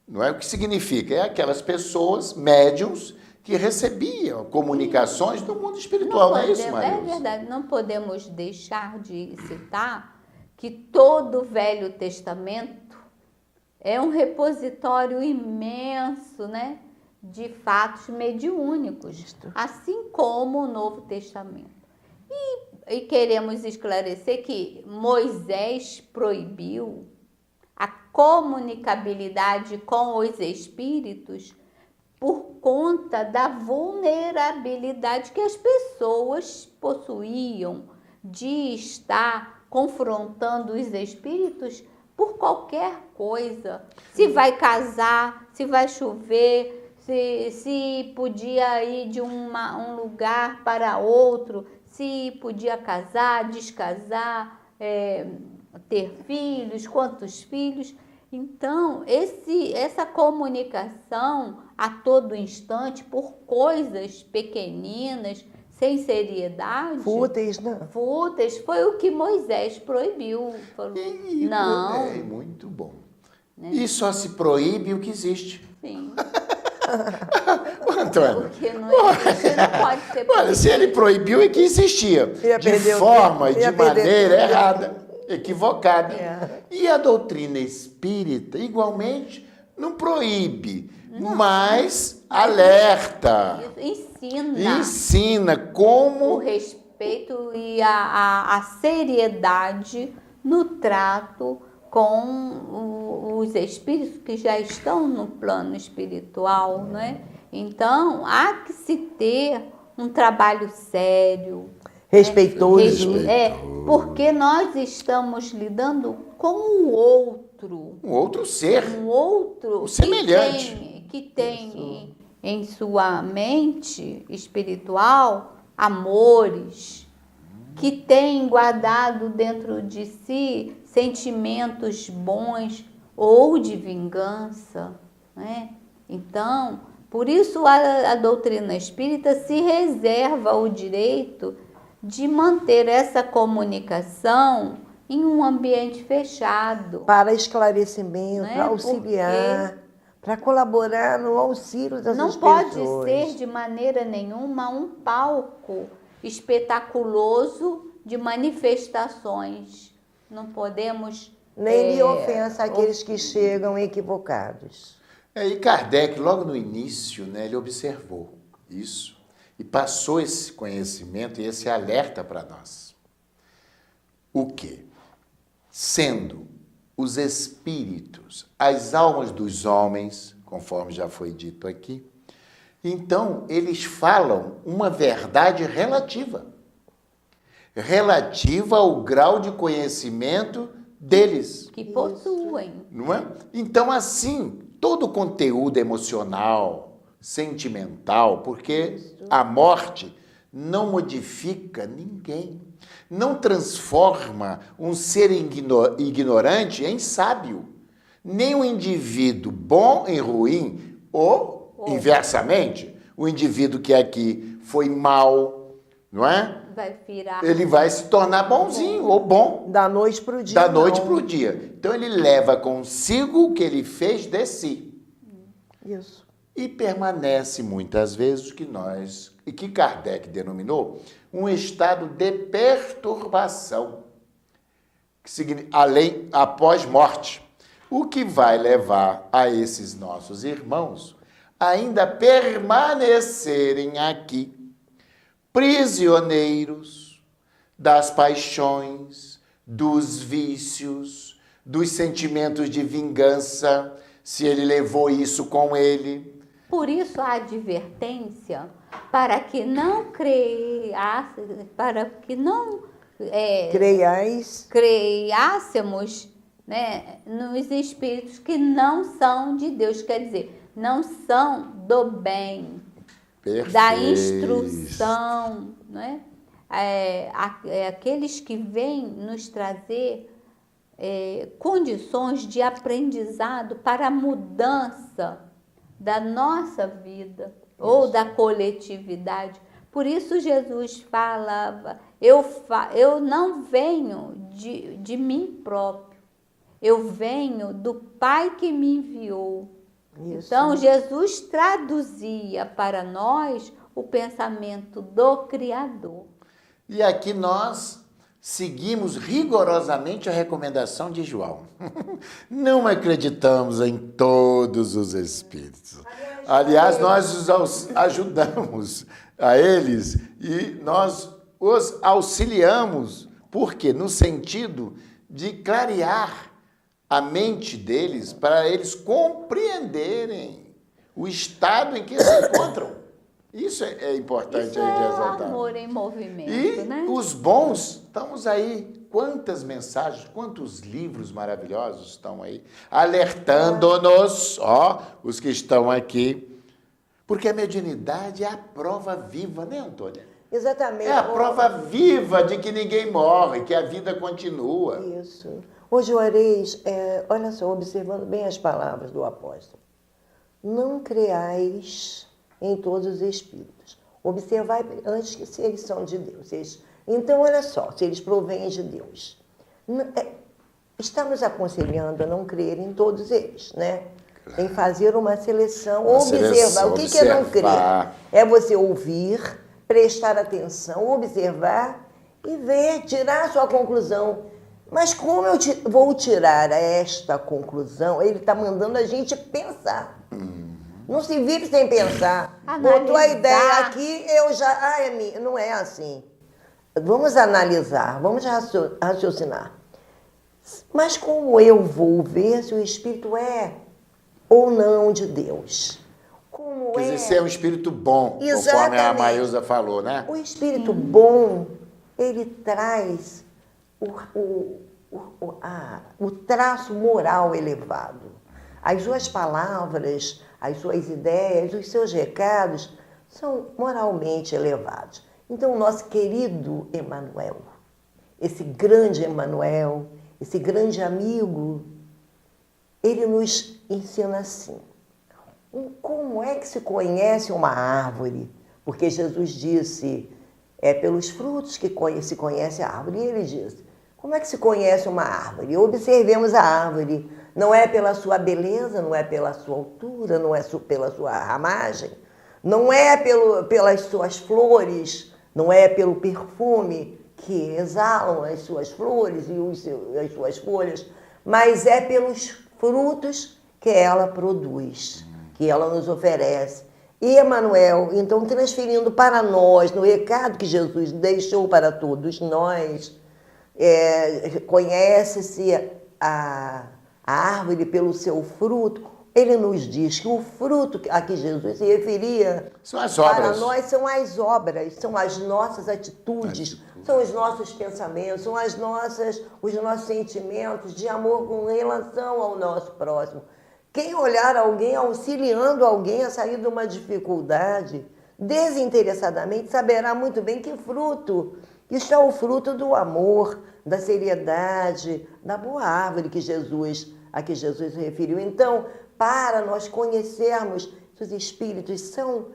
Não é o que significa? É aquelas pessoas, médiums, que recebiam comunicações do mundo espiritual. Não é isso, Maria? É verdade, não podemos deixar de citar que todo o Velho Testamento é um repositório imenso, né, de fatos mediúnicos, assim como o Novo Testamento. E queremos esclarecer que Moisés proibiu a comunicabilidade com os espíritos por conta da vulnerabilidade que as pessoas possuíam de estar confrontando os espíritos por qualquer coisa. Se vai casar, se vai chover, se podia ir de um lugar para outro, se podia casar, descasar, ter filhos, quantos filhos. Então, essa comunicação a todo instante por coisas pequeninas, sem seriedade. Fúteis, né? Fúteis, foi o que Moisés proibiu. Falou, não. É muito bom. Né? E só se proíbe o que existe. Sim. Antônio, porque não existe, não pode ser proibido. Olha, se ele proibiu é que existia. De forma e de maneira errada, equivocada. E a doutrina espírita, igualmente, não proíbe, mas alerta. Ensina como o respeito e a seriedade no trato com os espíritos que já estão no plano espiritual, né? Então, há que se ter um trabalho sério, respeitoso. Porque nós estamos lidando com o outro. Um outro ser. Um outro semelhante. Que tem em sua mente espiritual amores, que tem guardado dentro de si sentimentos bons ou de vingança, né? Então, por isso a doutrina espírita se reserva o direito de manter essa comunicação em um ambiente fechado. Para esclarecimento, para auxiliar, para colaborar no auxílio das pessoas. Não pode ser de maneira nenhuma um palco espetaculoso de manifestações. Não podemos... Nem de ofensa àqueles que chegam equivocados. E Kardec, logo no início, né, ele observou isso e passou esse conhecimento e esse alerta para nós. O quê? Sendo os espíritos, as almas dos homens, conforme já foi dito aqui, então eles falam uma verdade relativa ao grau de conhecimento deles. Que possuem. Não é? Então, assim, todo o conteúdo emocional, sentimental, porque a morte não modifica ninguém, não transforma um ser ignorante em sábio, nem um indivíduo bom em ruim, ou, inversamente, o indivíduo que aqui foi mal, não é? Ele vai se tornar bonzinho ou bom. Da noite para o dia. Da noite para o dia. Então ele leva consigo o que ele fez de si. Isso. E permanece muitas vezes o que que Kardec denominou um estado de perturbação, além após morte, o que vai levar a esses nossos irmãos ainda permanecerem aqui, prisioneiros das paixões, dos vícios, dos sentimentos de vingança, se ele levou isso com ele. Por isso a advertência para que não creiássemos, né, nos espíritos que não são de Deus, quer dizer, não são do bem. Perfeito. Da instrução, né? Aqueles que vêm nos trazer condições de aprendizado para a mudança da nossa vida ou da coletividade. Por isso Jesus falava, Eu não venho de mim próprio, eu venho do Pai que me enviou. Isso. Então, Jesus traduzia para nós o pensamento do Criador. E aqui nós seguimos rigorosamente a recomendação de João. Não acreditamos em todos os espíritos. Aliás, nós os ajudamos a eles e nós os auxiliamos. Por quê? No sentido de clarear a mente deles para eles compreenderem o estado em que se encontram. Isso é importante Isso a gente é ressaltar. amor em movimento, E né? os bons, estamos aí. Quantas mensagens, quantos livros maravilhosos estão aí, alertando-nos, ó, os que estão aqui. Porque a mediunidade é a prova viva, né, Antônia? Exatamente. É a prova viva de que ninguém morre, que a vida continua. Isso. Ô Juarez, olha só, observando bem as palavras do apóstolo. Não creais em todos os espíritos. Observai antes que se eles são de Deus. Então, olha só, se eles provêm de Deus. Está nos aconselhando a não crer em todos eles, né? Em fazer uma seleção, observar. O que é não crer? É você ouvir, prestar atenção, observar e ver, tirar a sua conclusão. Mas como eu vou tirar esta conclusão? Ele está mandando a gente pensar. Não se vive sem pensar. Botou a ideia aqui, eu já... é minha. Não é assim. Vamos analisar, vamos raciocinar. Mas como eu vou ver se o Espírito é ou não de Deus? Como Quer dizer, se é um espírito bom, conforme a Exatamente. Maísa falou, né? O espírito bom, ele traz o traço moral elevado. As suas palavras, as suas ideias, os seus recados são moralmente elevados. Então, o nosso querido Emmanuel, esse grande Emmanuel, esse grande amigo, ele nos ensina assim. Como é que se conhece uma árvore? Porque Jesus disse, é pelos frutos que se conhece a árvore. E ele disse, como é que se conhece uma árvore? Observemos a árvore. Não é pela sua beleza, não é pela sua altura, não é pela sua ramagem, não é pelas suas flores, não é pelo perfume que exalam as suas flores e as suas folhas, mas é pelos frutos que ela produz, que ela nos oferece. E Emmanuel, então, transferindo para nós, no recado que Jesus deixou para todos nós, conhece-se a árvore pelo seu fruto. Ele nos diz que o fruto a que Jesus se referia são as obras. Para nós são as obras, são as nossas atitudes, são os nossos pensamentos, são os nossos sentimentos de amor com relação ao nosso próximo. Quem olhar alguém, auxiliando alguém a sair de uma dificuldade, desinteressadamente, saberá muito bem que fruto está o fruto do amor, da seriedade, da boa árvore a que Jesus se referiu. Então, para nós conhecermos se os espíritos são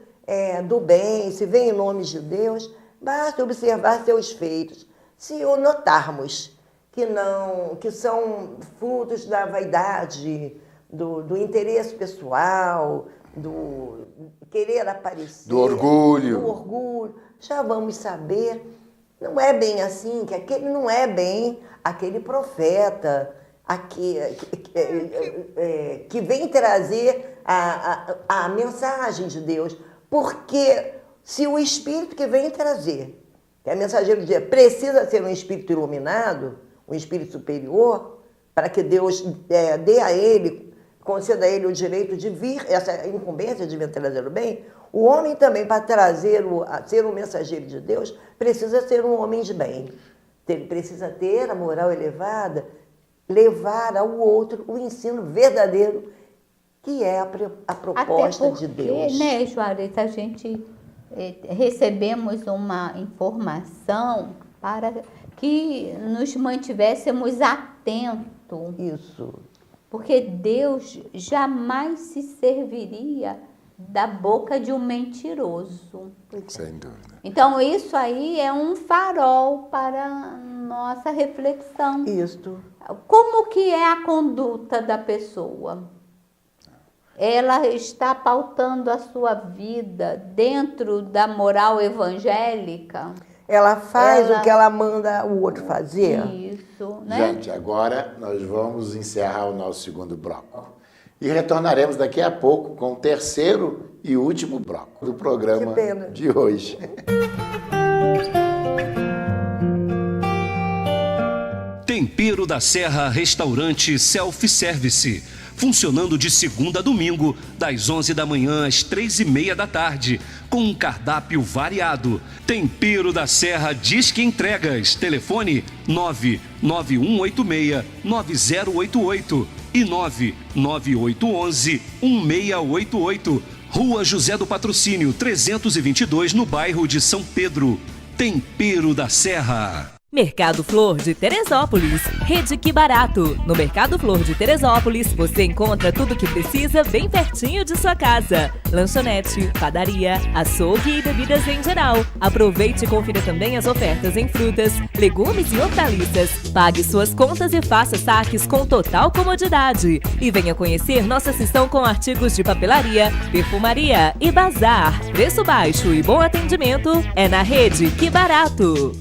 do bem, se vêm em nome de Deus, basta observar seus feitos. Se notarmos que são frutos da vaidade, do interesse pessoal, do querer aparecer, do orgulho, já vamos saber. Não é bem assim, que aquele não é bem aquele profeta que vem trazer a mensagem de Deus. Porque se o Espírito que vem trazer, que é mensageiro de Deus, precisa ser um Espírito iluminado, um Espírito superior, para que Deus dê a ele, conceda a ele o direito de vir, essa incumbência de vir trazer o bem, o homem também, para ser um mensageiro de Deus, precisa ser um homem de bem. Ele precisa ter a moral elevada, levar ao outro o ensino verdadeiro, que é a proposta de Deus. Né, Juarez, a gente recebemos uma informação para que nos mantivéssemos atentos. Isso. Porque Deus jamais se serviria da boca de um mentiroso. Sem dúvida. Então, isso aí é um farol para nossa reflexão. Isto. Como que é a conduta da pessoa? Ela está pautando a sua vida dentro da moral evangélica? Ela faz o que ela manda o outro fazer. Isso, né? Gente, agora nós vamos encerrar o nosso segundo bloco. E retornaremos daqui a pouco com o terceiro e último bloco do programa Que pena. de hoje. Tempero da Serra Restaurante Self-Service. Funcionando de segunda a domingo, das 11 da manhã às 3:30 da tarde, com um cardápio variado. Tempero da Serra Disque Entregas. Telefone 99186-9088 e 99811-1688. Rua José do Patrocínio, 322, no bairro de São Pedro. Tempero da Serra. Mercado Flor de Teresópolis, Rede Que Barato. No Mercado Flor de Teresópolis, você encontra tudo o que precisa bem pertinho de sua casa. Lanchonete, padaria, açougue e bebidas em geral. Aproveite e confira também as ofertas em frutas, legumes e hortaliças. Pague suas contas e faça saques com total comodidade. E venha conhecer nossa seção com artigos de papelaria, perfumaria e bazar. Preço baixo e bom atendimento é na Rede Que Barato.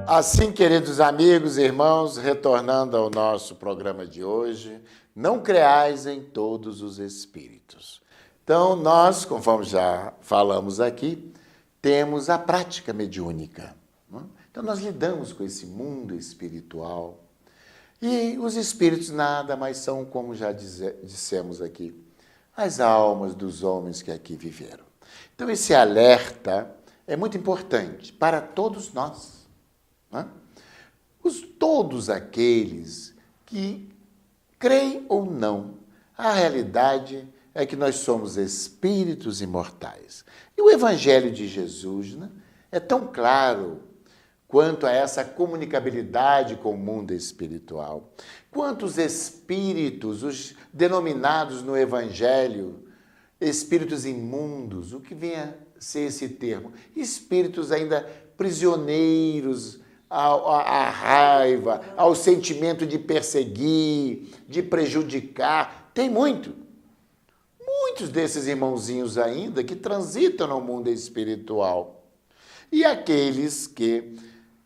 Assim, queridos amigos e irmãos, retornando ao nosso programa de hoje, não creais em todos os espíritos. Então, nós, conforme já falamos aqui, temos a prática mediúnica. Não? Então, nós lidamos com esse mundo espiritual. E os espíritos nada mais são, como já dissemos aqui, as almas dos homens que aqui viveram. Então, esse alerta é muito importante para todos nós. Né? Todos aqueles que creem ou não, a realidade é que nós somos espíritos imortais. E o Evangelho de Jesus, né, é tão claro quanto a essa comunicabilidade com o mundo espiritual. Quantos espíritos, os denominados no Evangelho, espíritos imundos, o que vem a ser esse termo? Espíritos ainda prisioneiros à raiva, ao sentimento de perseguir, de prejudicar. Tem muitos desses irmãozinhos ainda que transitam no mundo espiritual. E aqueles que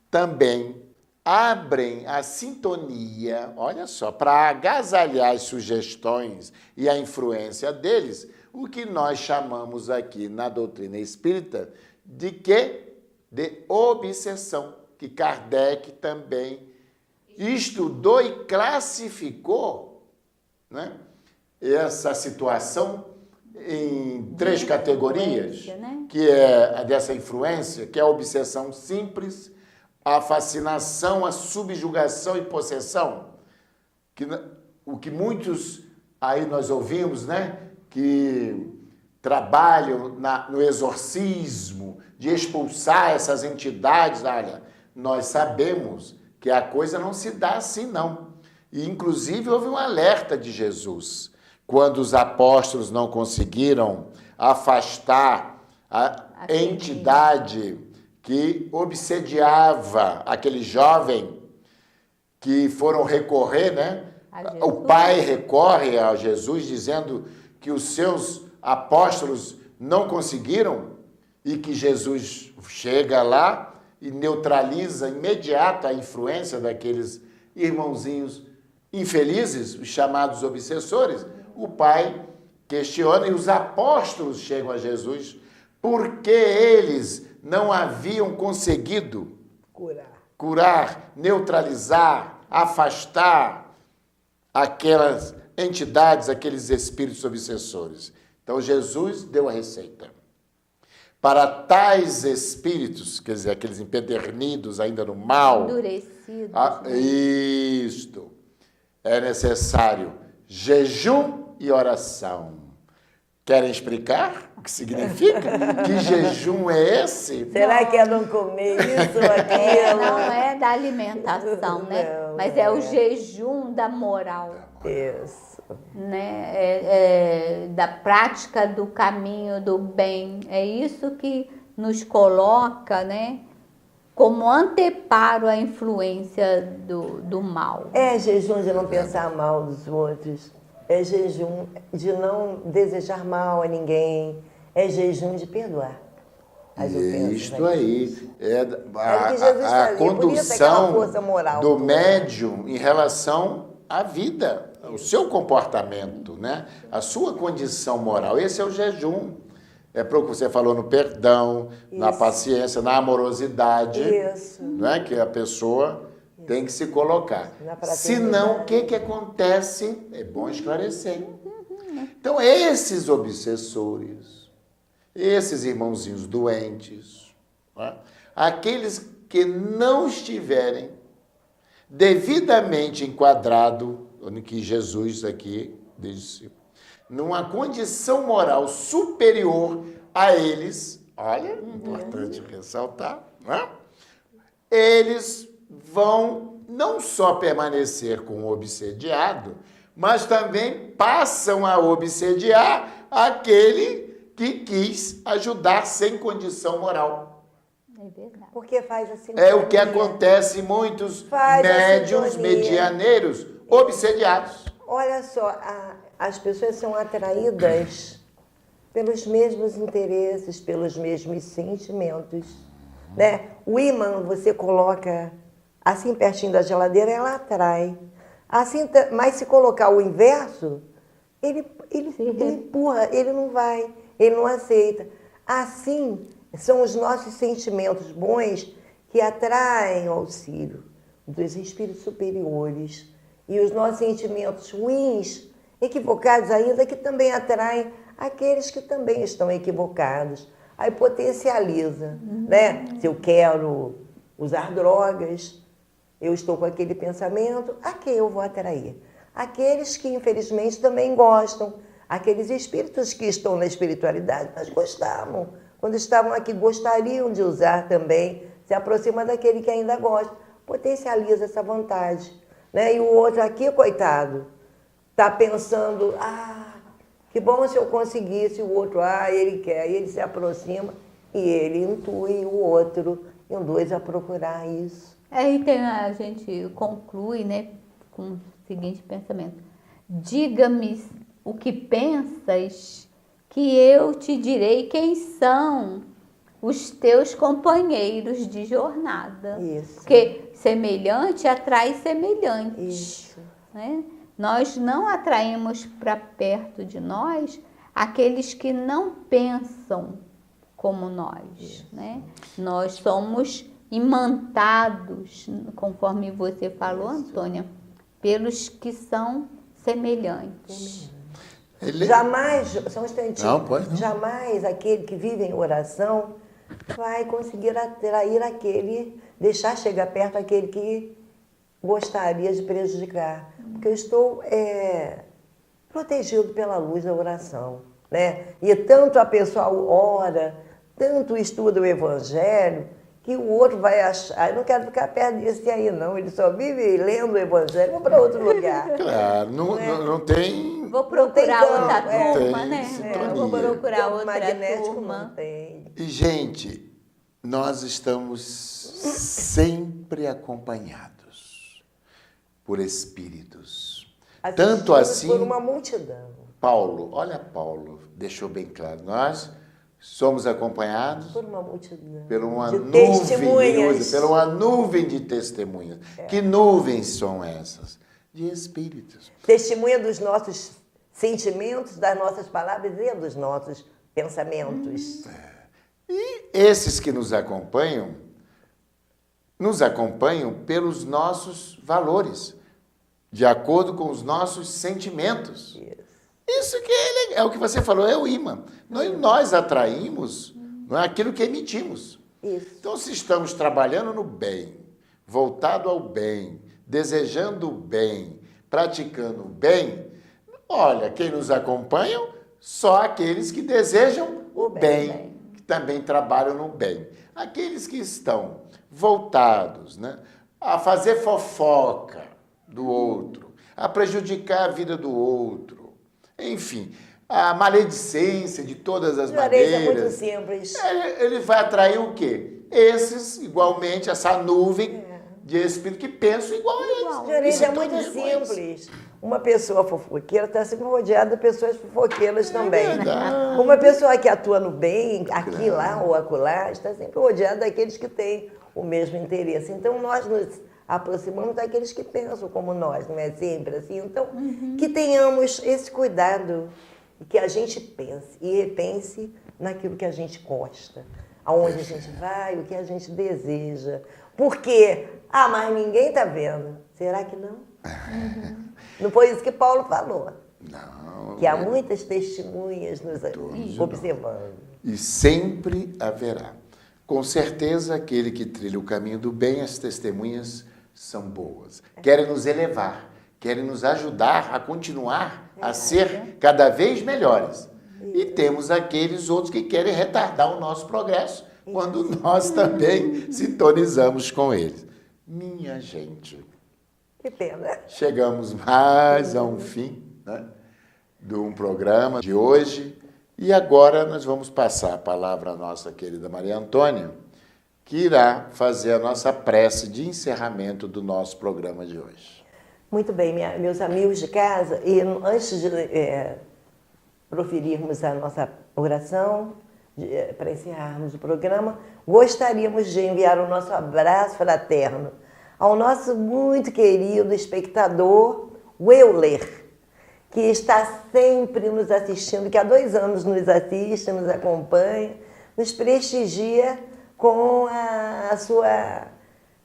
também abrem a sintonia, olha só, para agasalhar as sugestões e a influência deles, o que nós chamamos aqui na doutrina espírita de quê? De obsessão, que Kardec também estudou e classificou, né, essa situação em 3 categorias, né? Que é a dessa influência, que é a obsessão simples, a fascinação, a subjugação e possessão, o que muitos aí nós ouvimos, né, que trabalham no exorcismo, de expulsar essas entidades. Olha, nós sabemos que a coisa não se dá assim, não. E, inclusive, houve um alerta de Jesus, quando os apóstolos não conseguiram afastar a entidade que obsediava aquele jovem, que foram recorrer, né? O pai recorre a Jesus, dizendo que os seus apóstolos não conseguiram, e que Jesus chega lá e neutraliza imediata a influência daqueles irmãozinhos infelizes, os chamados obsessores. O pai questiona e os apóstolos chegam a Jesus porque eles não haviam conseguido curar, neutralizar, afastar aquelas entidades, aqueles espíritos obsessores. Então Jesus deu a receita. Para tais espíritos, quer dizer, aqueles empedernidos ainda no mal, endurecidos. Isto. É necessário jejum e oração. Querem explicar o que significa? Que jejum é esse? Será que é não comer isso ou aquilo? Não é da alimentação, né? Não, mas é o jejum da moral. Isso. né, da prática do caminho do bem. É isso que nos coloca, né, como anteparo à influência do mal. É jejum de não pensar mal dos outros. É jejum de não desejar mal a ninguém. É jejum de perdoar as ofensas. Isto aí é o que Jesus a fazia, por isso aquela força moral do toda. médium em relação à vida, o seu comportamento, né? A sua condição moral. Esse é o jejum. É para o que você falou no perdão, na paciência, na amorosidade, Isso. né? Que a pessoa tem que se colocar. Na fraternidade. Senão, o que acontece? É bom esclarecer. Então, esses obsessores, esses irmãozinhos doentes, né? Aqueles que não estiverem devidamente enquadrado, no que Jesus aqui disse, numa condição moral superior a eles, olha, importante ressaltar, né? Eles vão não só permanecer com o obsediado, mas também passam a obsediar aquele que quis ajudar sem condição moral. É verdade. Porque faz a sintonia. É o que acontece em muitos Faz a médiuns sintonia. medianeiros obsediados. Olha só, as pessoas são atraídas pelos mesmos interesses, pelos mesmos sentimentos, né? O ímã você coloca assim pertinho da geladeira, ela atrai. Assim, mas se colocar o inverso, ele empurra, ele não vai, ele não aceita. Assim, são os nossos sentimentos bons que atraem o auxílio dos espíritos superiores. E os nossos sentimentos ruins, equivocados ainda, que também atraem aqueles que também estão equivocados. Aí potencializa, né? Se eu quero usar drogas, eu estou com aquele pensamento, a quem eu vou atrair? Aqueles que, infelizmente, também gostam. Aqueles espíritos que estão na espiritualidade, mas gostavam. Quando estavam aqui, gostariam de usar também. Se aproxima daquele que ainda gosta. Potencializa essa vontade. Né? E o outro aqui, coitado, está pensando, que bom se eu conseguisse, o outro, ele quer, e ele se aproxima e ele intui o outro, induz a procurar isso. Aí a gente conclui, né, com o seguinte pensamento: diga-me o que pensas, que eu te direi quem são os teus companheiros de jornada. Isso. Porque semelhante atrai semelhante. Isso. Né? Nós não atraímos para perto de nós aqueles que não pensam como nós. Né? Nós somos imantados, conforme você falou, Antônia, pelos que são semelhantes. Jamais, só um instantinho, Não, pode não. Jamais aquele que vive em oração vai conseguir atrair aquele, deixar chegar perto aquele que gostaria de prejudicar. Porque eu estou protegido pela luz da oração, né? E tanto a pessoa ora, tanto estuda o Evangelho, que o outro vai achar, eu não quero ficar perto desse aí não, ele só vive lendo o Evangelho, vou para outro lugar. Claro, não tem... Vou procurar campo, outra turma, tem né? sintonia. Vou procurar Campo outra magnético turma. não tem. E, gente, nós estamos sempre acompanhados por espíritos. Tanto Assistidos assim, por uma multidão. Paulo deixou bem claro, nós somos acompanhados Por uma multidão. por uma de nuvem, testemunhas. por uma nuvem de testemunhas. Que nuvens são essas? De espíritos. Testemunha dos nossos sentimentos, das nossas palavras e dos nossos pensamentos. E esses que nos acompanham pelos nossos valores, de acordo com os nossos sentimentos. Isso que é o que você falou, é o imã. Nós atraímos, não é, aquilo que emitimos. Isso. Então, se estamos trabalhando no bem, voltado ao bem, desejando o bem, praticando o bem, olha, quem nos acompanham, só aqueles que desejam o bem, que também trabalham no bem. Aqueles que estão voltados, né, a fazer fofoca do outro, a prejudicar a vida do outro. Enfim, a maledicência de todas as Juarez, maneiras. é muito simples. Ele vai atrair o quê? Esses, igualmente, essa nuvem de espírito que pensam igual a eles. Juarez, é muito Sintonia com eles. simples. Uma pessoa fofoqueira está sempre rodeada de pessoas fofoqueiras também. verdade. Uma pessoa que atua no bem, aqui, lá ou acolá, está sempre rodeada daqueles que têm o mesmo interesse. Então, nós nos aproximamos daqueles que pensam como nós, não é sempre assim? Então, que tenhamos esse cuidado, que a gente pense e repense naquilo que a gente gosta, aonde a gente vai, o que a gente deseja. Porque, mas ninguém está vendo. Será que não? Não foi isso que Paulo falou? Não. Que há muitas testemunhas nos observando. E sempre haverá. Com certeza, aquele que trilha o caminho do bem, as testemunhas são boas. Querem nos elevar, querem nos ajudar a continuar a ser cada vez melhores. E temos aqueles outros que querem retardar o nosso progresso, quando nós também sintonizamos com eles. Minha gente, Que pena. chegamos mais a um fim, né, de um programa de hoje. E agora nós vamos passar a palavra à nossa querida Maria Antônia, que irá fazer a nossa prece de encerramento do nosso programa de hoje. Muito bem, meus amigos de casa, e antes de proferirmos a nossa oração, para encerrarmos o programa, gostaríamos de enviar o nosso abraço fraterno ao nosso muito querido espectador, Euler, que está sempre nos assistindo, que há 2 anos nos assiste, nos acompanha, nos prestigia com a sua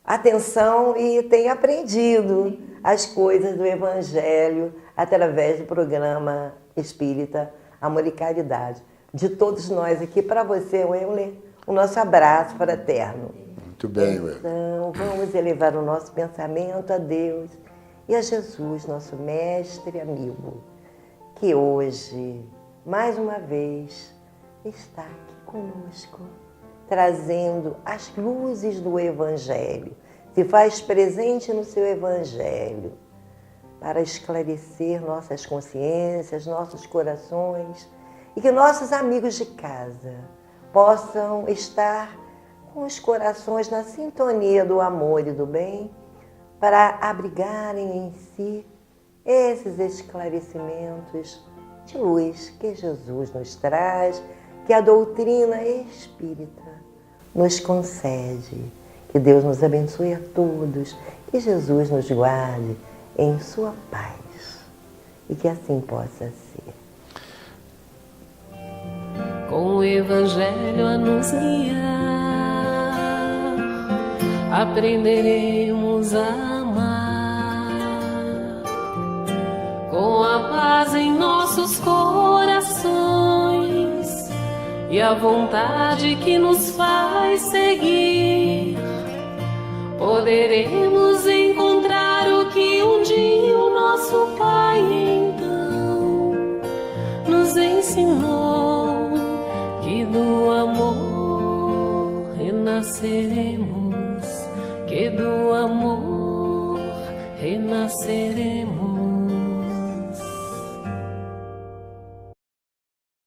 atenção e tem aprendido as coisas do Evangelho através do programa Espírita Amor e Caridade. De todos nós aqui, para você, Euler, o nosso abraço fraterno. Muito bem, Euler. Então, vamos elevar o nosso pensamento a Deus e a Jesus, nosso mestre e amigo, que hoje, mais uma vez, está aqui conosco, trazendo as luzes do Evangelho, se faz presente no seu Evangelho, para esclarecer nossas consciências, nossos corações, e que nossos amigos de casa possam estar com os corações na sintonia do amor e do bem, para abrigarem em si esses esclarecimentos de luz que Jesus nos traz, que a doutrina espírita nos concede. Que Deus nos abençoe a todos, que Jesus nos guarde em sua paz e que assim possa ser. Com o Evangelho a nos guiar, aprenderemos a amar. Com a paz em nossos corações e a vontade que nos faz seguir, poderemos encontrar o que um dia o nosso Pai então nos ensinou, que do amor renasceremos, que do amor renasceremos.